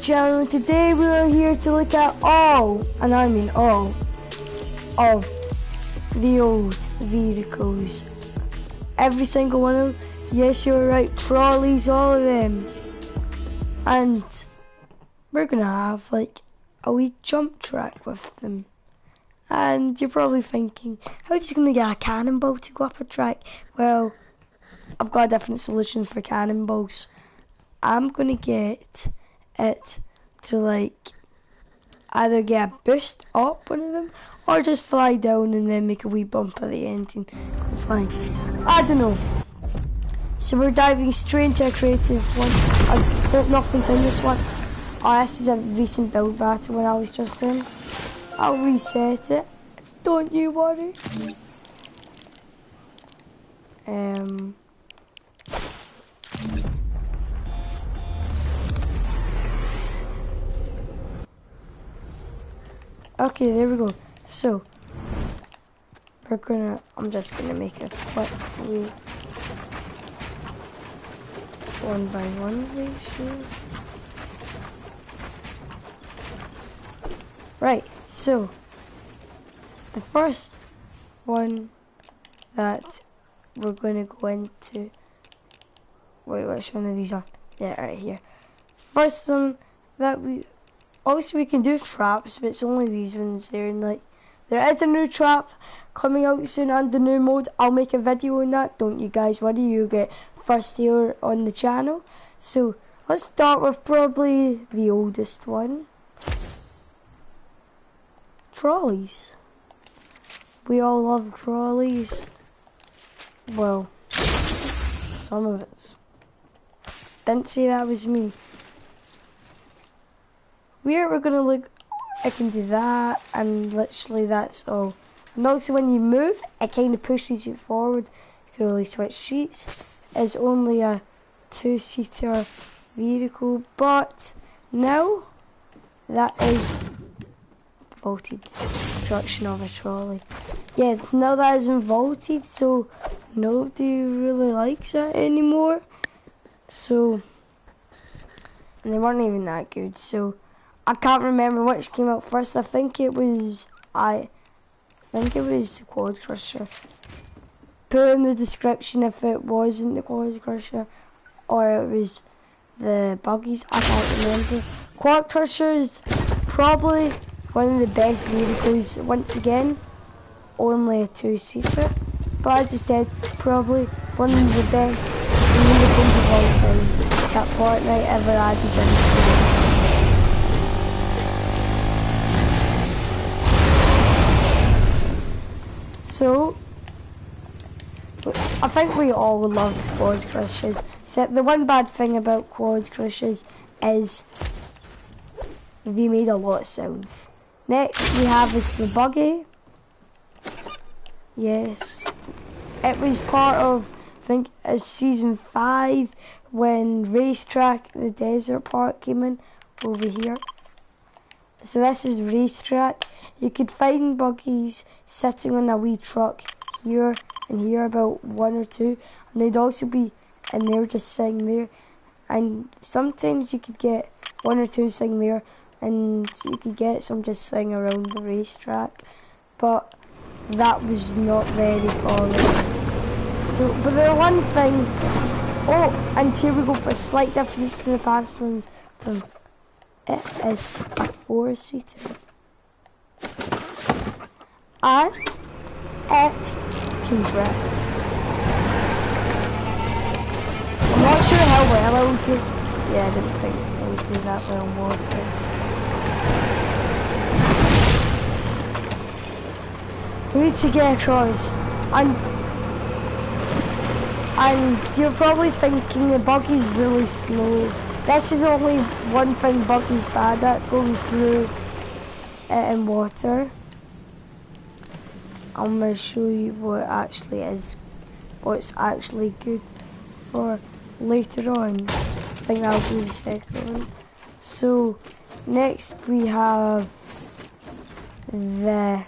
channel. Today we are here to look at all, and I mean all, of the old vehicles. Every single one of them. Yes, you're right, trolleys, all of them. And we're gonna have like a wee jump track with them. And you're probably thinking, how's you gonna get a cannonball to go up a track? Well, I've got a different solution for cannonballs. I'm gonna get it to like either get a boost up one of them or just fly down and then make a wee bump at the end and go flying. I don't know. So we're diving straight into a creative one. I hope nothing's in this one. Oh, this is a recent build battle when I was just in. I'll reset it. Don't you worry. Okay, there we go. So I'm just gonna make a quick one by one race here. Right, so the first one that we're gonna go into, wait, which one of these are? Yeah, right here. First one that we can do traps, but it's only these ones here, and like, there is a new trap coming out soon and the new mode. I'll make a video on that, don't you guys worry, you get first here on the channel. So, let's start with probably the oldest one. Trolleys. We all love trolleys. Well, some of us. Didn't say that was me. We're gonna look, I can do that, and literally that's all. And also when you move, it kind of pushes you forward. You can only switch seats. It's only a two-seater vehicle, but now that is vaulted destruction of a trolley. Yeah, now that isn't vaulted, so nobody really likes it anymore. So, and they weren't even that good, so I can't remember which came out first. I think it was the Quad Crusher. Put in the description if it wasn't the Quad Crusher or it was the buggies. I can't remember. Quad Crusher is probably one of the best vehicles. Once again, only a two-seater, but as I said, probably one of the best vehicles of all time that Fortnite ever added into the game. So, I think we all loved Quad Crushers, except the one bad thing about Quad Crushers is they made a lot of sound. Next we have is the buggy. Yes, it was part of, I think, season 5 when Racetrack, the desert part, came in over here. So this is Racetrack. You could find buggies sitting on a wee truck here and here, about one or two, and they'd also be in there just sitting there. And sometimes you could get one or two sitting there, and you could get some just sitting around the racetrack, but that was not very common. So, but the one thing, oh, and here we go for a slight difference to the past ones. It is a 4-seater, and it can drift. I'm not sure how well I would do. Yeah, I didn't think so. I would do that well in water. We need to get across, and you're probably thinking the buggy's really slow. This is only one thing buggy's bad at, going through it in water. I'm going to show you what actually is, what's actually good for later on. I think that'll be the second one. So next we have the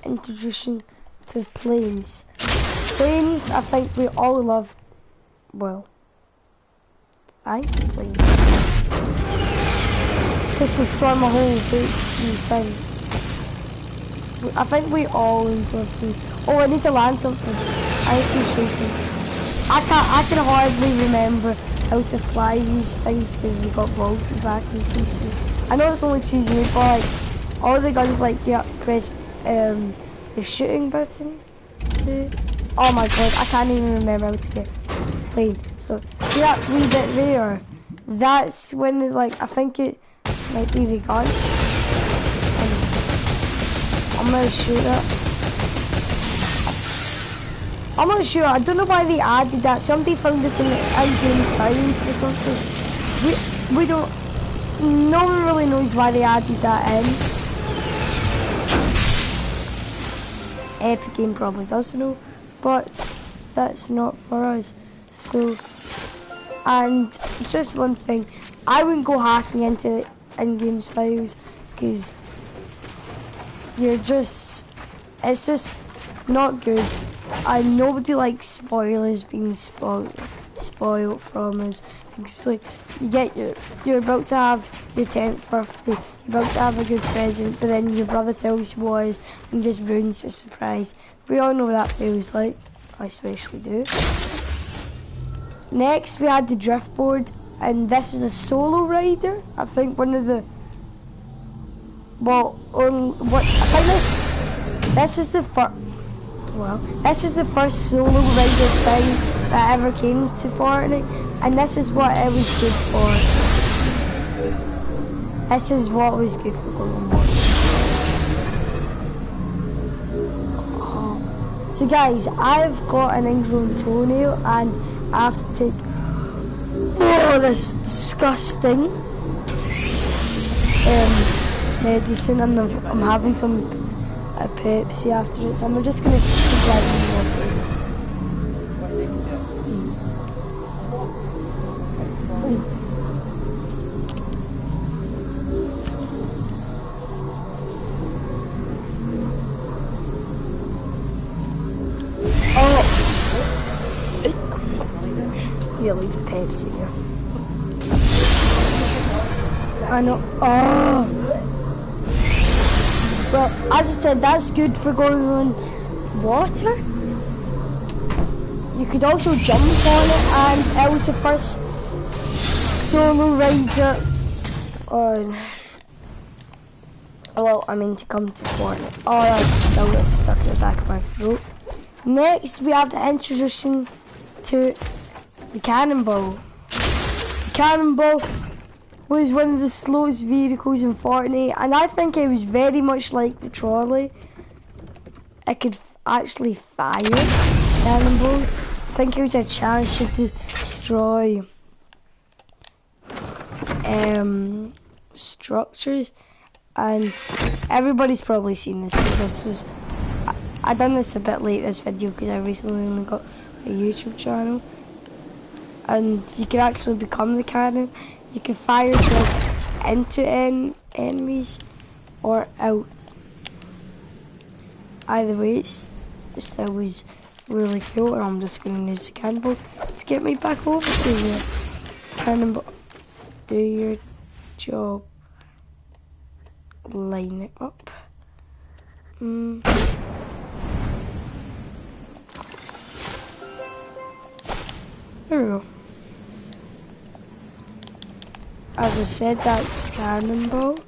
introduction to planes. Planes, I think we all loved. Well, Thank you, please. Just destroy my whole thing. I think we all enjoy food. Oh, I need to land something. I need to shoot him. I can hardly remember how to fly these things because they got vaulted back in season. I know it's only season 8, but like all they got is like press the shooting button to. Oh my god, I can't even remember how to get plane. So see that wee bit there? That's when like I think it might be the gun. I'm gonna shoot it. I'm not sure. I don't know why they added that. Somebody found this in the in-game files or something. We don't. No one really knows why they added that in. Epic Game probably does know, but that's not for us. So, and just one thing, I wouldn't go hacking into in-game files because it's just not good. And nobody likes spoilers being spoiled from us. It's like you're about to have your 10th birthday, you're about to have a good present, but then your brother tells you what it is and just ruins your surprise. We all know what that feels like. I especially do. Next we had the drift board, and this is a solo rider. I think one of the this is the first. Well, this is the first solo rider thing that ever came to Fortnite, and this is what it was good for. This is what was good for going on. So guys, I've got an ingrown toenail, and I have to take this disgusting medicine, and I'm having some a Pepsi after it, so I'm just gonna keep driving water. Oh! Yeah, leave the Pepsi here. I know. Oh! Well, as I said, that's good for going on water. You could also jump on it, and it was the first solo rider on. Well, I mean to come to Fortnite. Oh, that's still stuck in the back of my throat. Next, we have the introduction to the cannonball. The cannonball was one of the slowest vehicles in Fortnite, and I think it was very much like the trolley. It could actually fire cannonballs. I think it was a challenge to destroy structures, and everybody's probably seen this because this is. I done this a bit late this video because I recently only got a YouTube channel, and you can actually become the cannon. You can fire yourself into enemies or out. Either way, it still was really cool, and I'm just going to use the cannonball to get me back over to you. Cannonball, do your job. Line it up. There we go. As I said, that's cannonball.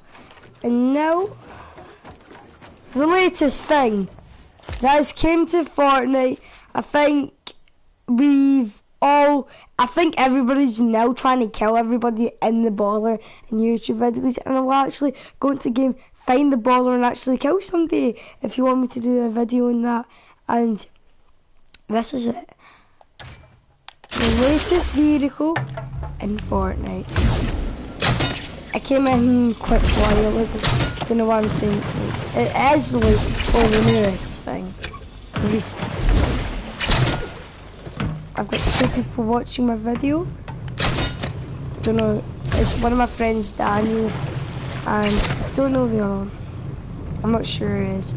And now, the latest thing that has came to Fortnite. I think everybody's now trying to kill everybody in the baller in YouTube videos, and I'll actually go into the game, find the baller, and actually kill somebody if you want me to do a video on that. And this is it. The latest vehicle in Fortnite. I came in quite a while ago. You know what I'm saying? It is like the newest thing. The recent. I've got 2 people watching my video. Don't know. It's one of my friends, Daniel, and I don't know the other one. I'm not sure who it is.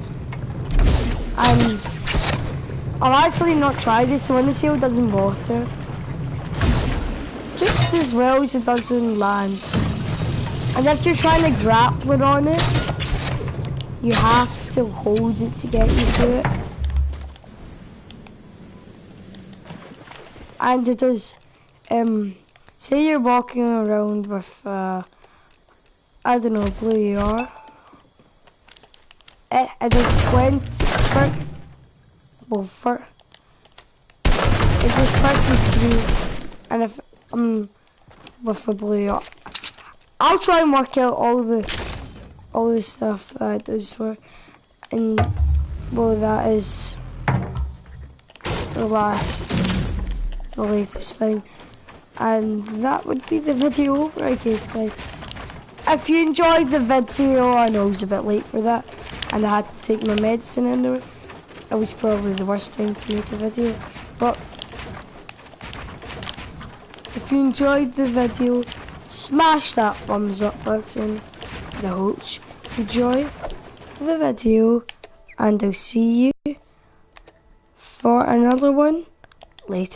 And I'll actually not try this. So when the seal doesn't water, just this as well as it does in land. And if you're trying to grapple it on it, you have to hold it to get you through it. And it does, say you're walking around with, I don't know, blue you are. It does 20, it does 23, and if, with the blue, I'll try and work out all the stuff that it does for, and, well, that is the latest thing, and that would be the video over, I guess, guys. If you enjoyed the video, I know it was a bit late for that, and I had to take my medicine into it. It was probably the worst time to make a video, but if you enjoyed the video, smash that thumbs up button. I hope you enjoy the video, and I'll see you for another one later.